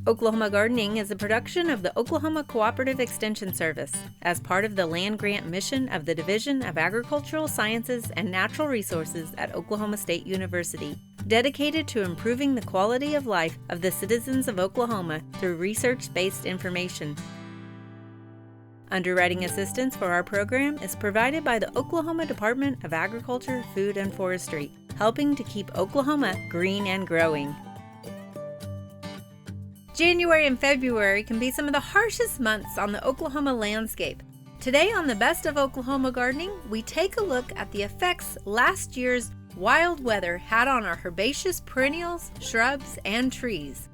Oklahoma Gardening is a production of the Oklahoma Cooperative Extension Service as part of the land grant mission of the Division of Agricultural Sciences and Natural Resources at Oklahoma State University, dedicated to improving the quality of life of the citizens of Oklahoma through research-based information. Underwriting assistance for our program is provided by the Oklahoma Department of Agriculture, Food, and Forestry, helping to keep Oklahoma green and growing. January and February can be some of the harshest months on the Oklahoma landscape. Today on the Best of Oklahoma Gardening, we take a look at the effects last year's wild weather had on our herbaceous perennials, shrubs, and trees.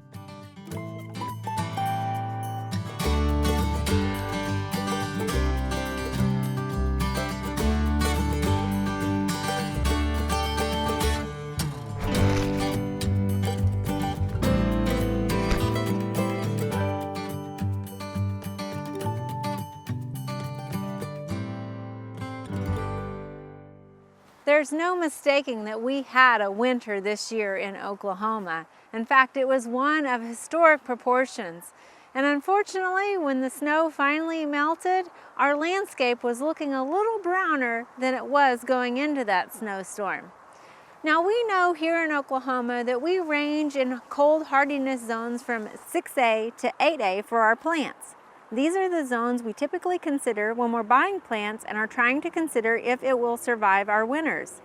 There's no mistaking that we had a winter this year in Oklahoma. In fact, it was one of historic proportions. And unfortunately, when the snow finally melted, our landscape was looking a little browner than it was going into that snowstorm. Now we know here in Oklahoma that we range in cold hardiness zones from 6A to 8A for our plants. These are the zones we typically consider when we're buying plants and are trying to consider if it will survive our winters.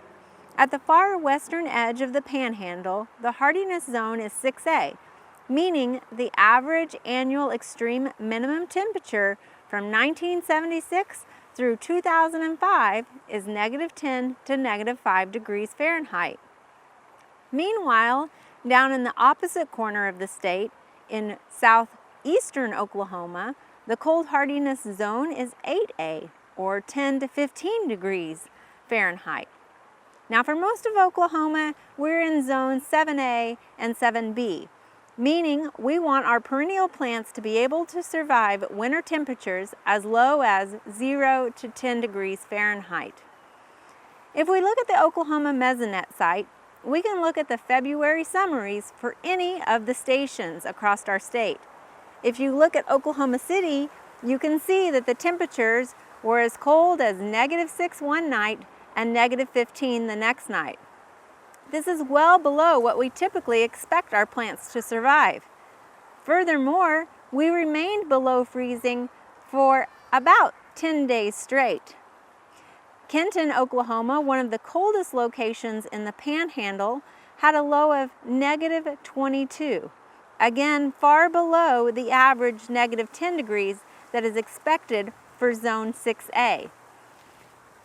At the far western edge of the Panhandle, the hardiness zone is 6A, meaning the average annual extreme minimum temperature from 1976 through 2005 is -10 to -5 degrees Fahrenheit. Meanwhile, down in the opposite corner of the state, in southeastern Oklahoma, the cold hardiness zone is 8A, or 10 to 15 degrees Fahrenheit. Now for most of Oklahoma, we're in zones 7A and 7B, meaning we want our perennial plants to be able to survive winter temperatures as low as 0 to 10 degrees Fahrenheit. If we look at the Oklahoma Mesonet site, we can look at the February summaries for any of the stations across our state. If you look at Oklahoma City, you can see that the temperatures were as cold as -6 one night and -15 the next night. This is well below what we typically expect our plants to survive. Furthermore, we remained below freezing for about 10 days straight. Kenton, Oklahoma, one of the coldest locations in the Panhandle, had a low of -22. Again, far below the average -10 degrees that is expected for zone 6A.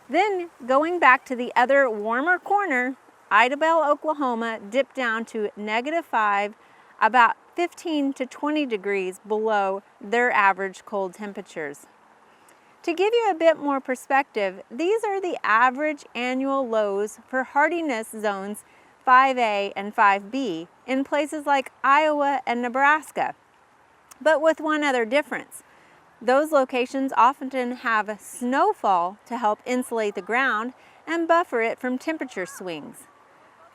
Then, going back to the other warmer corner, Idabel, Oklahoma dipped down to -5, about 15 to 20 degrees below their average cold temperatures. To give you a bit more perspective, these are the average annual lows for hardiness zones 5A and 5B in places like Iowa and Nebraska, but with one other difference. Those locations often have snowfall to help insulate the ground and buffer it from temperature swings.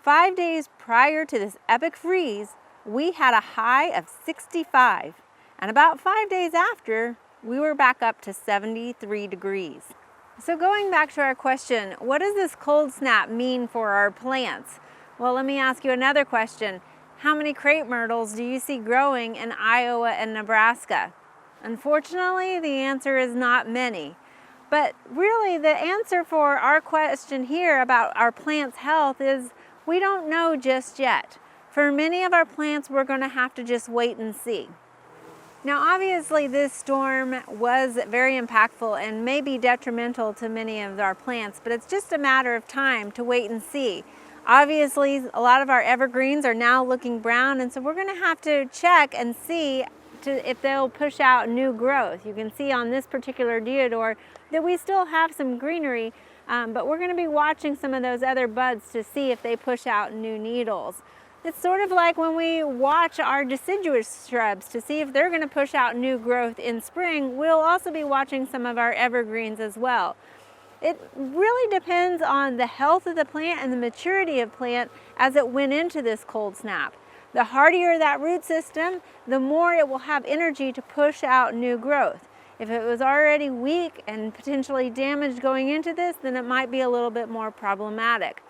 5 days prior to this epic freeze, we had a high of 65, and about 5 days after, we were back up to 73 degrees. So going back to our question, what does this cold snap mean for our plants? Well, let me ask you another question. How many crepe myrtles do you see growing in Iowa and Nebraska? Unfortunately, the answer is not many. But really, the answer for our question here about our plants' health is we don't know just yet. For many of our plants, we're going to have to just wait and see. Now, obviously, this storm was very impactful and may be detrimental to many of our plants, but it's just a matter of time to wait and see. Obviously, a lot of our evergreens are now looking brown, and so we're going to have to check and see if they'll push out new growth. You can see on this particular deodar that we still have some greenery, but we're going to be watching some of those other buds to see if they push out new needles. It's sort of like when we watch our deciduous shrubs to see if they're going to push out new growth in spring, we'll also be watching some of our evergreens as well. It really depends on the health of the plant and the maturity of plant as it went into this cold snap. The hardier that root system, the more it will have energy to push out new growth. If it was already weak and potentially damaged going into this, then it might be a little bit more problematic.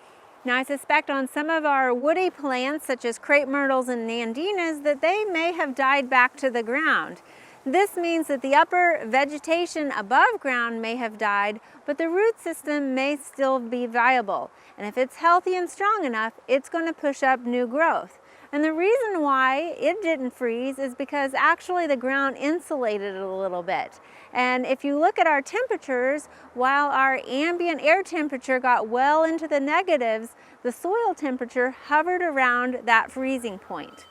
Now, I suspect on some of our woody plants, such as crepe myrtles and nandinas, that they may have died back to the ground. This means that the upper vegetation above ground may have died, but the root system may still be viable. And if it's healthy and strong enough, it's going to push up new growth. And the reason why it didn't freeze is because actually the ground insulated it a little bit. And if you look at our temperatures, while our ambient air temperature got well into the negatives, the soil temperature hovered around that freezing point.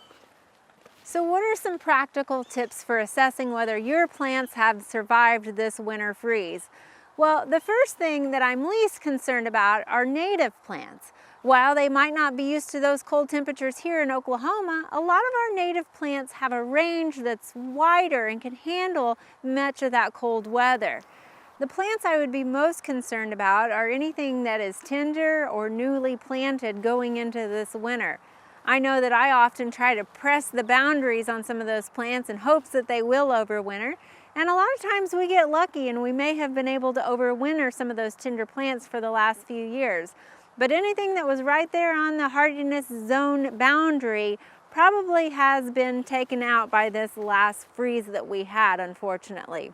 So what are some practical tips for assessing whether your plants have survived this winter freeze? Well, the first thing that I'm least concerned about are native plants. While they might not be used to those cold temperatures here in Oklahoma, a lot of our native plants have a range that's wider and can handle much of that cold weather. The plants I would be most concerned about are anything that is tender or newly planted going into this winter. I know that I often try to press the boundaries on some of those plants in hopes that they will overwinter. And a lot of times we get lucky and we may have been able to overwinter some of those tender plants for the last few years. But anything that was right there on the hardiness zone boundary probably has been taken out by this last freeze that we had, unfortunately.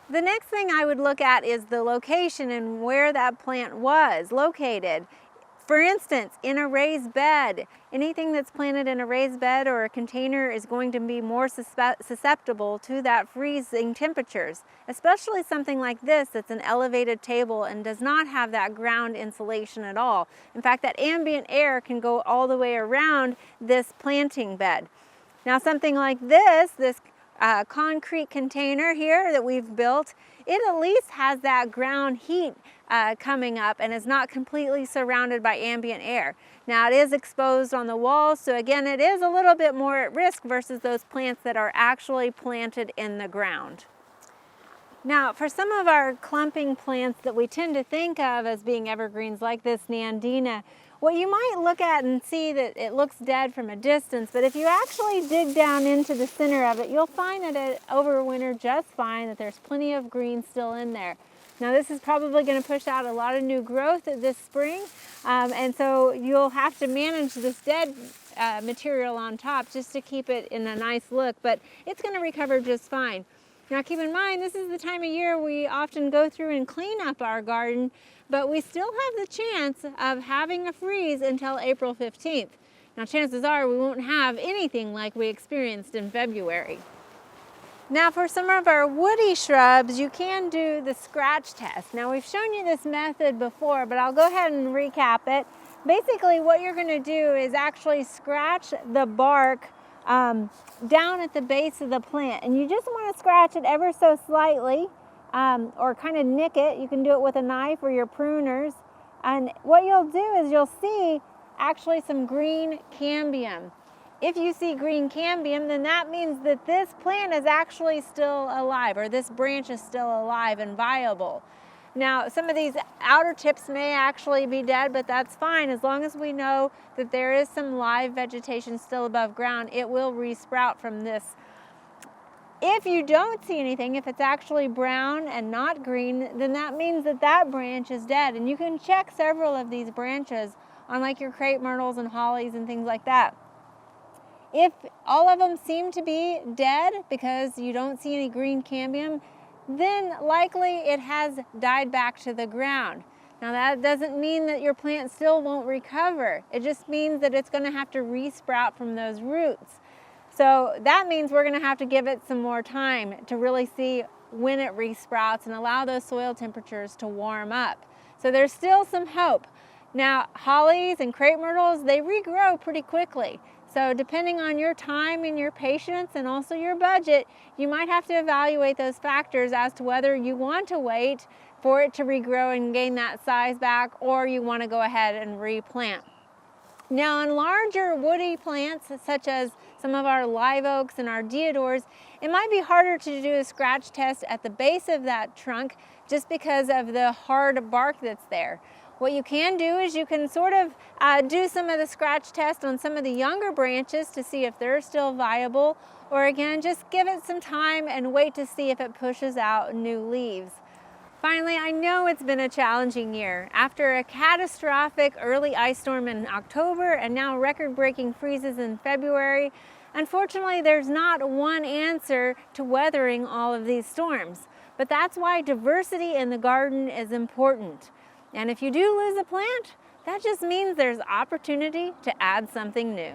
The next thing I would look at is the location and where that plant was located. For instance, in a raised bed, anything that's planted in a raised bed or a container is going to be more susceptible to that freezing temperatures, especially something like this that's an elevated table and does not have that ground insulation at all. In fact, that ambient air can go all the way around this planting bed. Now, something like this concrete container here that we've built, it at least has that ground heat coming up and is not completely surrounded by ambient air. Now, it is exposed on the walls, so again, it is a little bit more at risk versus those plants that are actually planted in the ground. Now, for some of our clumping plants that we tend to think of as being evergreens, like this nandina, what you might look at and see that it looks dead from a distance, but if you actually dig down into the center of it, you'll find that it overwintered just fine, that there's plenty of green still in there. Now, this is probably going to push out a lot of new growth this spring, and so you'll have to manage this dead material on top just to keep it in a nice look, but it's going to recover just fine. Now, keep in mind, this is the time of year we often go through and clean up our garden, but we still have the chance of having a freeze until April 15th. Now, chances are we won't have anything like we experienced in February. Now, for some of our woody shrubs, you can do the scratch test. Now, we've shown you this method before, but I'll go ahead and recap it. Basically, what you're going to do is actually scratch the bark down at the base of the plant, and you just want to scratch it ever so slightly, or kind of nick it. You can do it with a knife or your pruners, and what you'll do is you'll see actually some green cambium. If you see green cambium, then that means that this plant is actually still alive, or this branch is still alive and viable. Now, some of these outer tips may actually be dead, but that's fine. As long as we know that there is some live vegetation still above ground, it will resprout from this. If you don't see anything, if it's actually brown and not green, then that means that that branch is dead. And you can check several of these branches on like your crepe myrtles and hollies and things like that. If all of them seem to be dead because you don't see any green cambium, then likely it has died back to the ground. Now, that doesn't mean that your plant still won't recover. It just means that it's going to have to resprout from those roots. So that means we're going to have to give it some more time to really see when it resprouts and allow those soil temperatures to warm up. So there's still some hope. Now, hollies and crepe myrtles, they regrow pretty quickly. So depending on your time and your patience and also your budget, you might have to evaluate those factors as to whether you want to wait for it to regrow and gain that size back, or you want to go ahead and replant. Now on larger woody plants, such as some of our live oaks and our deodars, it might be harder to do a scratch test at the base of that trunk just because of the hard bark that's there. What you can do is you can sort of do some of the scratch test on some of the younger branches to see if they're still viable, or again, just give it some time and wait to see if it pushes out new leaves. Finally, I know it's been a challenging year. After a catastrophic early ice storm in October and now record-breaking freezes in February, unfortunately there's not one answer to weathering all of these storms. But that's why diversity in the garden is important. And if you do lose a plant, that just means there's opportunity to add something new.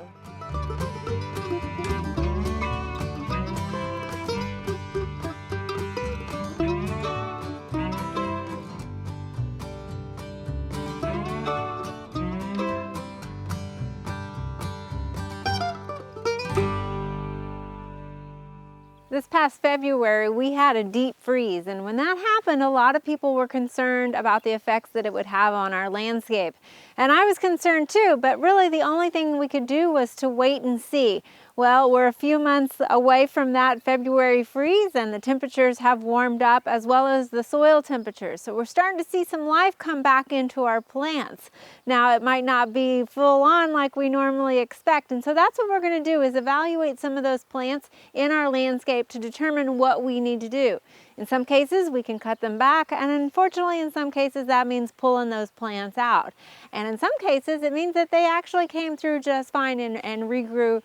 This past February, we had a deep freeze, and when that happened, a lot of people were concerned about the effects that it would have on our landscape. And I was concerned too, but really the only thing we could do was to wait and see. Well, we're a few months away from that February freeze, and the temperatures have warmed up as well as the soil temperatures. So we're starting to see some life come back into our plants. Now, it might not be full on like we normally expect, and so that's what we're going to do, is evaluate some of those plants in our landscape to determine what we need to do. In some cases, we can cut them back, and unfortunately, in some cases, that means pulling those plants out. And in some cases, it means that they actually came through just fine and regrew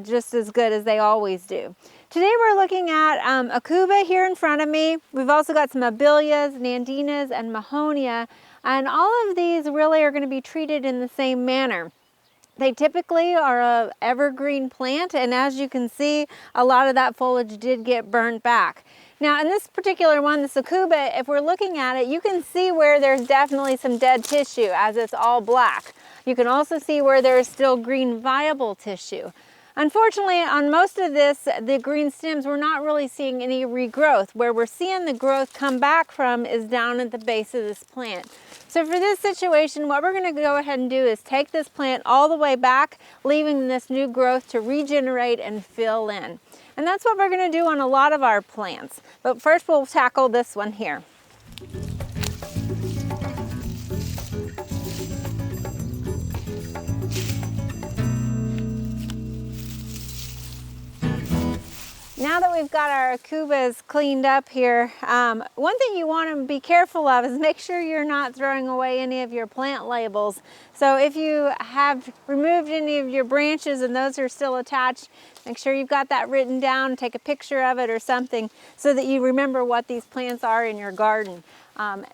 just as good as they always do. Today, we're looking at Aucuba here in front of me. We've also got some Abelias, Nandinas, and Mahonia, and all of these really are going to be treated in the same manner. They typically are an evergreen plant, and as you can see, a lot of that foliage did get burnt back. Now in this particular one, the Aucuba, if we're looking at it, you can see where there's definitely some dead tissue as it's all black. You can also see where there's still green viable tissue. Unfortunately, on most of this, the green stems, we're not really seeing any regrowth. Where we're seeing the growth come back from is down at the base of this plant. So for this situation, what we're going to go ahead and do is take this plant all the way back, leaving this new growth to regenerate and fill in. And that's what we're going to do on a lot of our plants. But first we'll tackle this one here. Now that we've got our Aucubas cleaned up here, one thing you want to be careful of is make sure you're not throwing away any of your plant labels. So if you have removed any of your branches and those are still attached, make sure you've got that written down, take a picture of it or something so that you remember what these plants are in your garden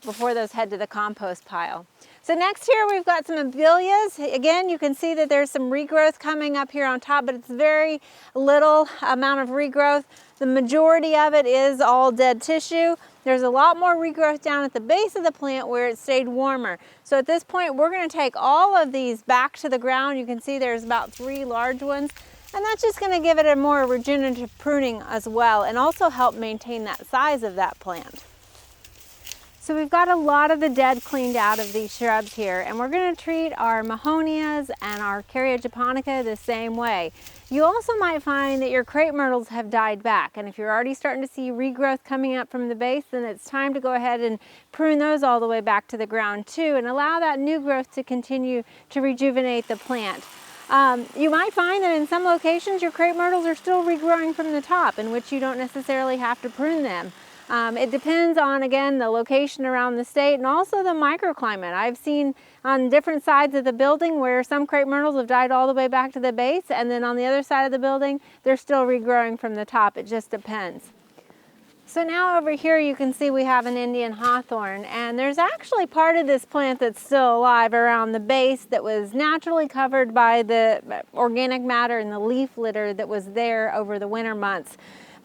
before those head to the compost pile. So next here we've got some Abelias. Again, you can see that there's some regrowth coming up here on top, but it's very little amount of regrowth. The majority of it is all dead tissue. There's a lot more regrowth down at the base of the plant where it stayed warmer. So at this point, we're going to take all of these back to the ground. You can see there's about 3 large ones, and that's just going to give it a more regenerative pruning as well, and also help maintain that size of that plant. So we've got a lot of the dead cleaned out of these shrubs here, and we're going to treat our Mahonias and our Carya japonica the same way. You also might find that your crepe myrtles have died back, and if you're already starting to see regrowth coming up from the base, then it's time to go ahead and prune those all the way back to the ground too, and allow that new growth to continue to rejuvenate the plant. You might find that in some locations your crepe myrtles are still regrowing from the top, in which you don't necessarily have to prune them. It depends on, again, the location around the state and also the microclimate. I've seen on different sides of the building where some crepe myrtles have died all the way back to the base, and then on the other side of the building, they're still regrowing from the top. It just depends. So now over here you can see we have an Indian hawthorn, and there's actually part of this plant that's still alive around the base that was naturally covered by the organic matter and the leaf litter that was there over the winter months.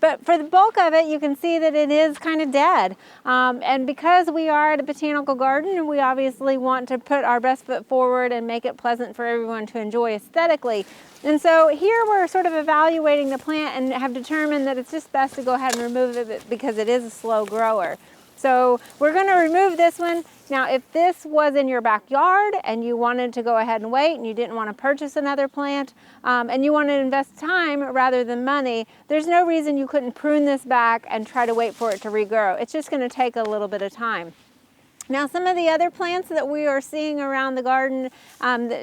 But for the bulk of it, you can see that it is kind of dead. And because we are at a botanical garden, we obviously want to put our best foot forward and make it pleasant for everyone to enjoy aesthetically. And so here we're sort of evaluating the plant and have determined that it's just best to go ahead and remove it because it is a slow grower. So we're going to remove this one, Now, if this was in your backyard and you wanted to go ahead and wait and you didn't want to purchase another plant and you wanted to invest time rather than money, there's no reason you couldn't prune this back and try to wait for it to regrow. It's just going to take a little bit of time. Now, some of the other plants that we are seeing around the garden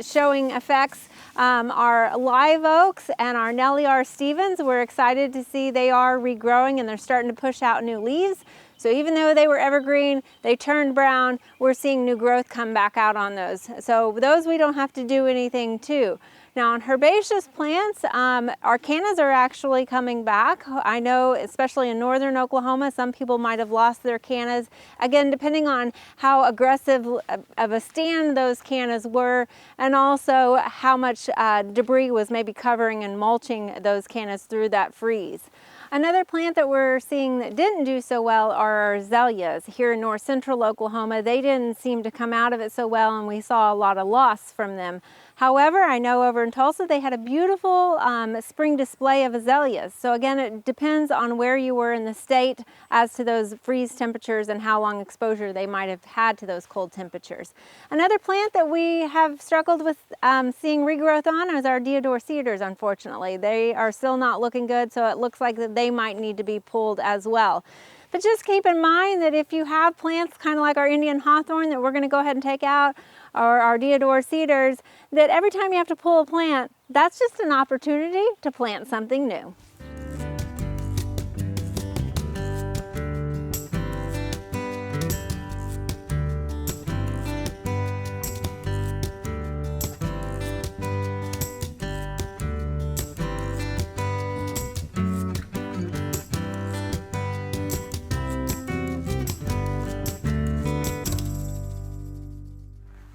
showing effects are live oaks and our Nellie R. Stevens. We're excited to see they are regrowing and they're starting to push out new leaves. So even though they were evergreen, they turned brown, we're seeing new growth come back out on those. So those we don't have to do anything to. Now on herbaceous plants, our cannas are actually coming back. I know, especially in northern Oklahoma, some people might have lost their cannas. Again, depending on how aggressive of a stand those cannas were, and also how much debris was maybe covering and mulching those cannas through that freeze. Another plant that we're seeing that didn't do so well are our azaleas. Here in north central Oklahoma, they didn't seem to come out of it so well, and we saw a lot of loss from them. However, I know over in Tulsa they had a beautiful spring display of azaleas. So again, it depends on where you were in the state as to those freeze temperatures and how long exposure they might have had to those cold temperatures. Another plant that we have struggled with seeing regrowth on is our deodar cedars, unfortunately. They are still not looking good, so it looks like that they might need to be pulled as well. But just keep in mind that if you have plants kind of like our Indian hawthorn that we're going to go ahead and take out, or our deodar cedars, that every time you have to pull a plant, that's just an opportunity to plant something new.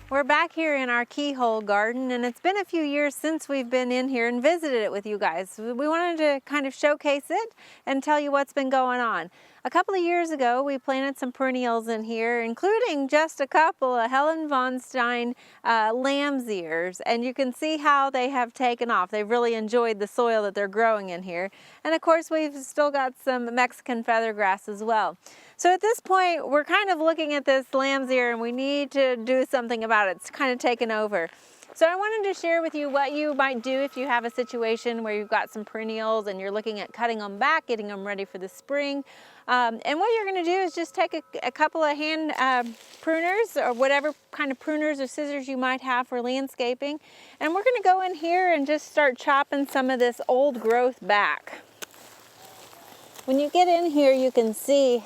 We're back here in our keyhole garden, and it's been a few years since we've been in here and visited it with you guys. We wanted to kind of showcase it and tell you what's been going on. A couple of years ago, we planted some perennials in here, including just a couple of Helene von Stein lamb's ears, and you can see how they have taken off. They've really enjoyed the soil that they're growing in here. And of course, we've still got some Mexican feathergrass as well. So at this point, we're kind of looking at this lamb's ear and we need to do something about it. It's kind of taken over. So I wanted to share with you what you might do if you have a situation where you've got some perennials and you're looking at cutting them back, getting them ready for the spring. And what you're going to do is just take a couple of hand pruners or whatever kind of pruners or scissors you might have for landscaping. And we're going to go in here and just start chopping some of this old growth back. When you get in here, you can see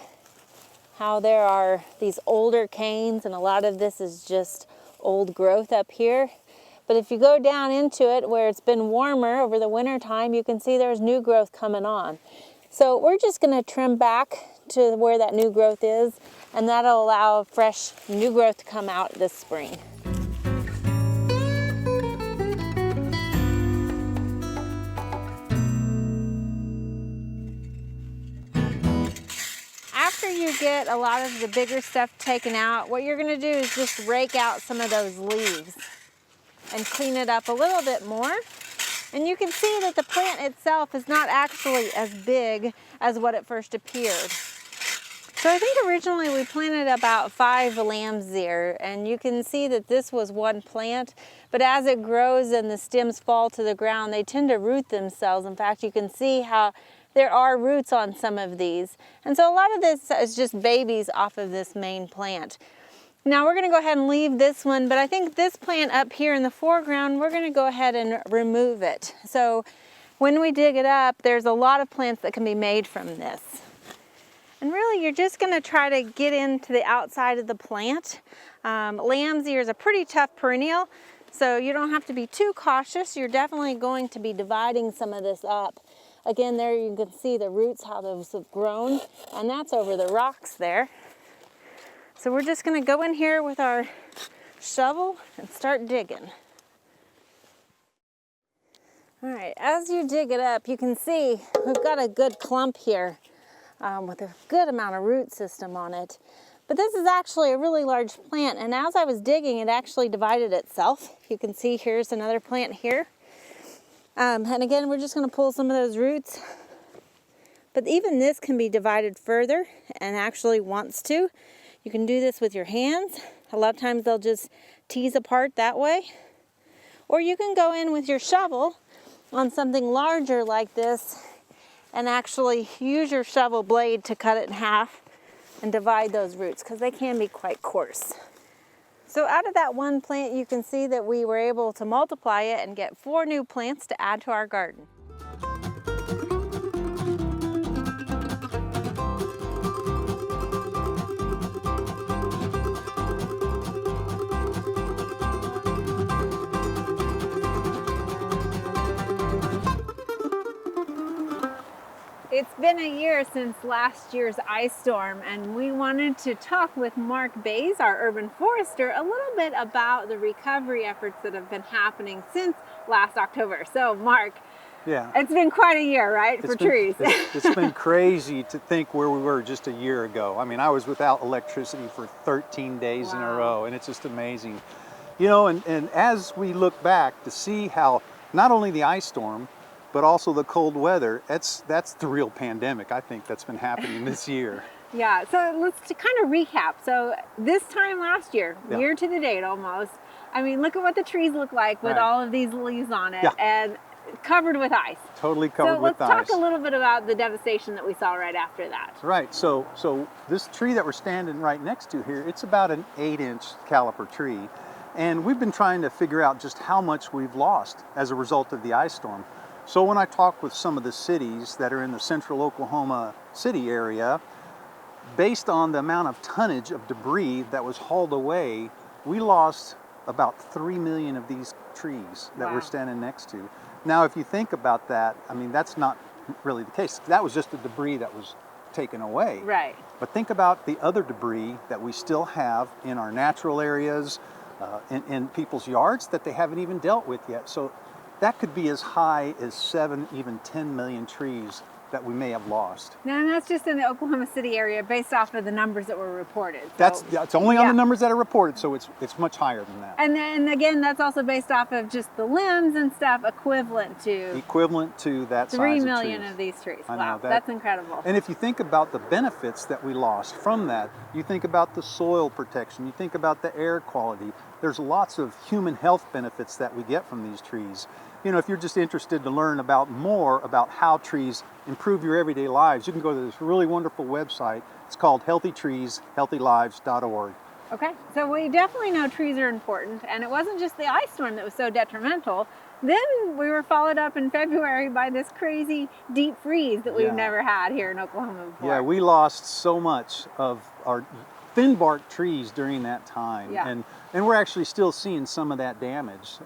how there are these older canes, and a lot of this is just old growth up here. But if you go down into it where it's been warmer over the winter time, you can see there's new growth coming on. So we're just going to trim back to where that new growth is, and that'll allow fresh new growth to come out this spring. After you get a lot of the bigger stuff taken out, what you're going to do is just rake out some of those leaves and clean it up a little bit more. And you can see that the plant itself is not actually as big as what it first appeared. So I think originally we planted about 5 lamb's ear, and you can see that this was one plant, but as it grows and the stems fall to the ground, they tend to root themselves. In fact, you can see how there are roots on some of these. And so a lot of this is just babies off of this main plant. Now we're going to go ahead and leave this one, but I think this plant up here in the foreground, we're going to go ahead and remove it. So when we dig it up, there's a lot of plants that can be made from this. And really, you're just going to try to get into the outside of the plant. Lamb's ear is a pretty tough perennial, so you don't have to be too cautious. You're definitely going to be dividing some of this up. Again, there you can see the roots, how those have grown, and that's over the rocks there. So we're just going to go in here with our shovel and start digging. All right, as you dig it up, you can see we've got a good clump here with a good amount of root system on it. But this is actually a really large plant, and as I was digging, it actually divided itself. You can see here's another plant here. And again, we're just going to pull some of those roots. But even this can be divided further and actually wants to. You can do this with your hands. A lot of times they'll just tease apart that way. Or you can go in with your shovel on something larger like this and actually use your shovel blade to cut it in half and divide those roots, because they can be quite coarse. So out of that one plant, you can see that we were able to multiply it and get 4 new plants to add to our garden. It's been a year since last year's ice storm, and we wanted to talk with Mark Bays, our urban forester, a little bit about the recovery efforts that have been happening since last October. So Mark, yeah, it's been quite a year, right, for trees? It's been crazy to think where we were just a year ago. I mean, I was without electricity for 13 days in a row, and it's just amazing. You know, and as we look back to see how not only the ice storm, but also the cold weather, that's the real pandemic, I think, that's been happening this year. Yeah, so let's kind of recap. So this time last year, year to the date almost, I mean, look at what the trees look like with all of these leaves on it and covered with ice. Totally covered with ice. So let's talk a little bit about the devastation that we saw right after that. Right, so this tree that we're standing right next to here, it's about an 8-inch caliper tree. And we've been trying to figure out just how much we've lost as a result of the ice storm. So when I talk with some of the cities that are in the central Oklahoma City area, based on the amount of tonnage of debris that was hauled away, we lost about 3 million of these trees that we're standing next to. Now, if you think about that, I mean, that's not really the case. That was just the debris that was taken away. Right. But think about the other debris that we still have in our natural areas, in people's yards that they haven't even dealt with yet. So that could be as high as 7, even 10 million trees that we may have lost. Now, and that's just in the Oklahoma City area based off of the numbers that were reported. So, it's only on the numbers that are reported, so it's much higher than that. And then again, that's also based off of just the limbs and stuff equivalent to that 3 size million of of these trees. I Wow, know, that's incredible. And if you think about the benefits that we lost from that, you think about the soil protection, you think about the air quality, there's lots of human health benefits that we get from these trees. You know, if you're just interested to learn more about how trees improve your everyday lives, you can go to this really wonderful website. It's called healthytreeshealthylives.org. Okay, so we definitely know trees are important, and it wasn't just the ice storm that was so detrimental. Then we were followed up in February by this crazy deep freeze that we've never had here in Oklahoma before. Yeah, we lost so much of our thin bark trees during that time, and we're actually still seeing some of that damage.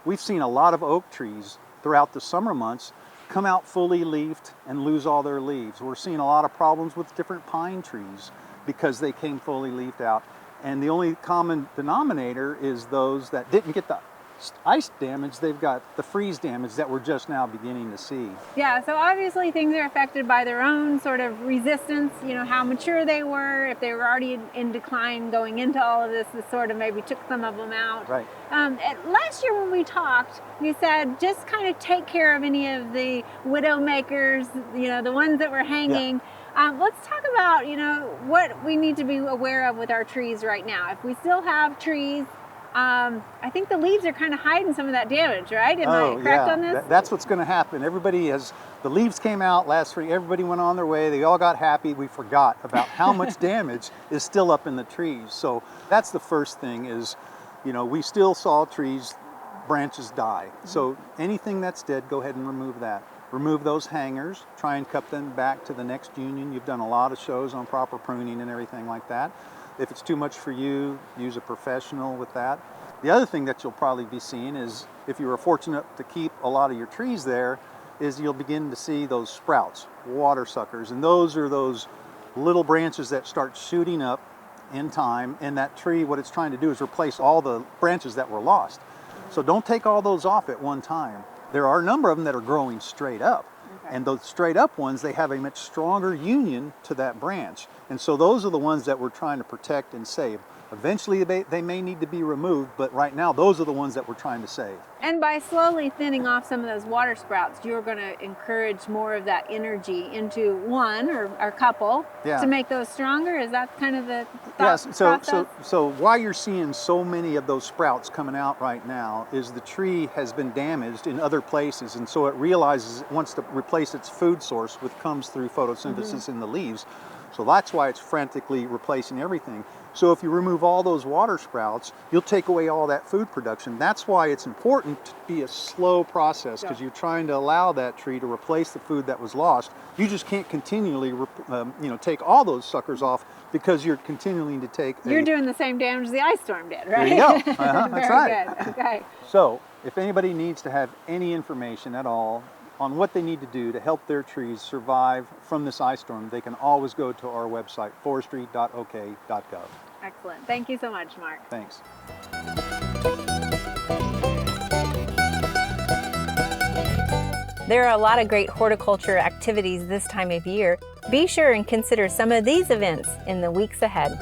We've seen a lot of oak trees throughout the summer months come out fully leafed and lose all their leaves. We're seeing a lot of problems with different pine trees because they came fully leafed out. And the only common denominator is those that didn't get the ice damage, they've got the freeze damage that we're just now beginning to see. Yeah, so obviously things are affected by their own sort of resistance, you know, how mature they were, if they were already in decline going into all of this sort of maybe took some of them out. Right. Last year when we talked, you said just kind of take care of any of the widow makers, you know, the ones that were hanging. Let's talk about, you know, what we need to be aware of with our trees right now. If we still have trees, I think the leaves are kind of hiding some of that damage, right? Am I correct on this? That's what's going to happen. The leaves came out last spring, everybody went on their way, they all got happy, we forgot about how much damage is still up in the trees. So that's the first thing is, you know, we still saw trees, branches die. So anything that's dead, go ahead and remove that. Remove those hangers, try and cut them back to the next union. You've done a lot of shows on proper pruning and everything like that. If it's too much for you, use a professional with that. The other thing that you'll probably be seeing is, if you were fortunate to keep a lot of your trees there, is you'll begin to see those sprouts, water suckers, and those are those little branches that start shooting up in time, and that tree, what it's trying to do is replace all the branches that were lost. So don't take all those off at one time. There are a number of them that are growing straight up. And those straight up ones, they have a much stronger union to that branch. And so those are the ones that we're trying to protect and save. Eventually they may need to be removed, but right now those are the ones that we're trying to save. And by slowly thinning off some of those water sprouts, you're going to encourage more of that energy into one or a couple to make those stronger. Is that kind of the thought process? So why you're seeing so many of those sprouts coming out right now is the tree has been damaged in other places, and so it realizes it wants to replace its food source, which comes through photosynthesis in the leaves. So that's why it's frantically replacing everything. So if you remove all those water sprouts, you'll take away all that food production. That's why it's important to be a slow process, because you're trying to allow that tree to replace the food that was lost. You just can't continually, take all those suckers off, because you're continuing to take. You're doing the same damage the ice storm did, right? There you go. That's right. Good. Okay. So if anybody needs to have any information at all on what they need to do to help their trees survive from this ice storm, they can always go to our website, forestry.ok.gov. Excellent. Thank you so much, Mark. Thanks. There are a lot of great horticulture activities this time of year. Be sure and consider some of these events in the weeks ahead.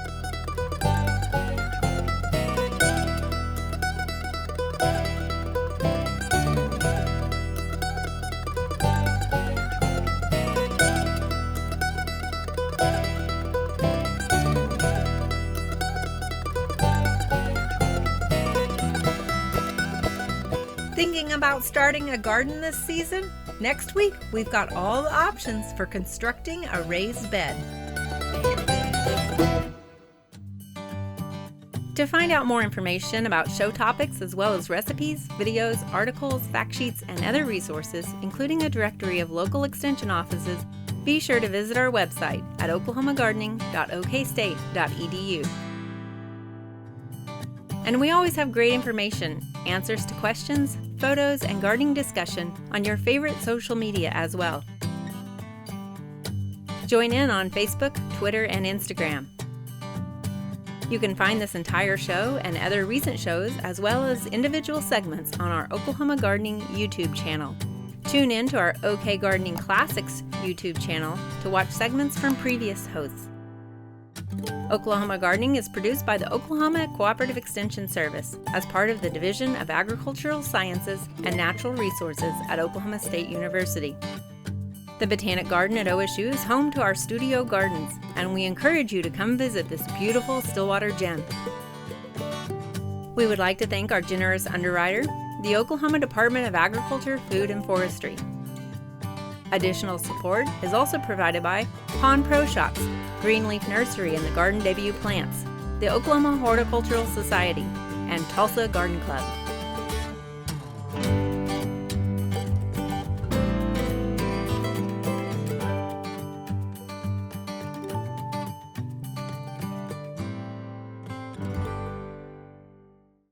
Thinking about starting a garden this season? Next week, we've got all the options for constructing a raised bed. To find out more information about show topics as well as recipes, videos, articles, fact sheets, and other resources, including a directory of local extension offices, be sure to visit our website at oklahomagardening.okstate.edu. And we always have great information, answers to questions, photos, and gardening discussion on your favorite social media as well. Join in on Facebook, Twitter, and Instagram. You can find this entire show and other recent shows, as well as individual segments, on our Oklahoma Gardening YouTube channel. Tune in to our OK Gardening Classics YouTube channel to watch segments from previous hosts. Oklahoma Gardening is produced by the Oklahoma Cooperative Extension Service as part of the Division of Agricultural Sciences and Natural Resources at Oklahoma State University. The Botanic Garden at OSU is home to our studio gardens, and we encourage you to come visit this beautiful Stillwater gem. We would like to thank our generous underwriter, the Oklahoma Department of Agriculture, Food, and Forestry. Additional support is also provided by Pond Pro Shops, Greenleaf Nursery and the Garden Debut Plants, the Oklahoma Horticultural Society, and Tulsa Garden Club.